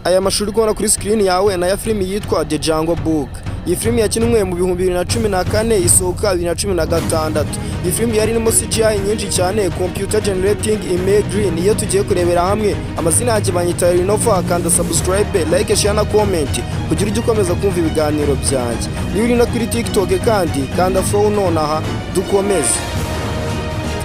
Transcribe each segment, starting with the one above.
Aya mashuri kubona kuri screen yawe na ya film yitwa The Jungle Book. Iyi film yakinwe mu 2014 isohoka 2016. Iyi film yari irimo CGI nyinshi cyane, computer generating imagery, niyo tugiye kurebera hamwe. Amazina yanjye banyita Renova, kanda subscribe, like, share na comment kugira ujye ukomeza kumva ibiganiro byanjye. Niba uri no kuri TikTok kandi kanda follow nonaha dukomeze.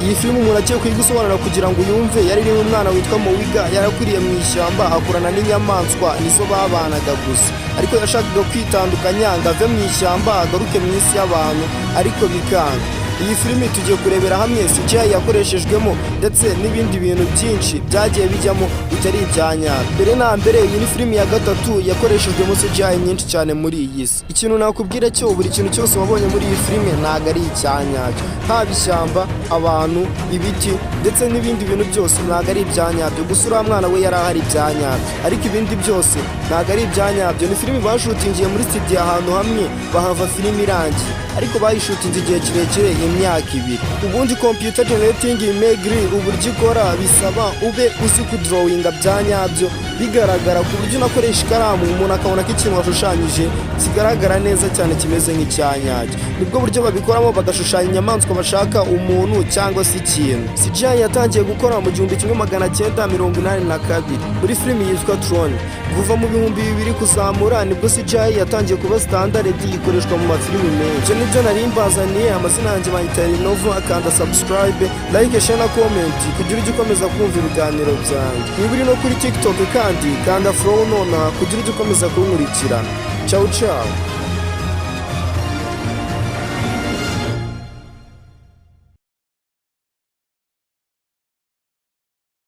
Iyi film umuntu agiye kuyigusobanura kugira ngo yumve. Yari irimo umwana witwa Mowiga, yarakuriye mu ishyamba akurana n'inyamaswa nizo babanaga gusa, ariko yashakaga kwitandukanya ngo ave mu ishyamba agaruke mu isi y'abantu, ariko bikanga. Iyi filimi tugiye kurebera hamwe CGI yakoreshejwemo ndetse n'ibindi bintu byinshi byagiye bijyamo bitari ibyanyabyo. Mbere na mbere iyi ni filimi ya gatatu yakoreshejwemo CGI nyinshi cyane muri iyi si. Ikintu nakubwira cyo buri kintu cyose wabonye muri iyi filimi ntago ari icyanyabyo, haba ishyamba, abantu, ibiti ndetse n'ibindi bintu byose ntago ari ibyanyabyo. Gusa uriya mwana we yari ahari ibyanyabyo, ariko ibindi byose ntago ari ibyanyabyo. Ni filimi bashutingiye muri studio ahantu hamwe bahava filimi irangiye, ariko bayishutinze igihe kirekire, imyaka 2. Ubundi computer generating imagery uburyo ikora bisaba ube uzi kudrawinga byanyabyo bigaragara, ku buryo unakoresha ikaramu umuntu akabona ko ikintu washushanyije kigaragara neza cyane kimeze nk'icyanyabyo. Nibwo buryo babikoramo, bagashushanya inyamaswa bashaka, umuntu cyangwa se ikintu. CGI yatangiye gukora mu 1982 muri filimi yitwa Tron. Kuva mu 2000 kuzamura nibwo CGI yatangiye kuba standard ikoreshwa mu mafilimi menshi. Nibyo nari mbazaniye. Amazina yanjye banyita Renova, kanda subscribe, like, share na comment kugira ujye ukomeza kumva ibiganiro byanjye. Niba uri no kuri TikTok kandi kanda follow nona kugira ujye ukomeza kunkurikirana. Ciao ciao.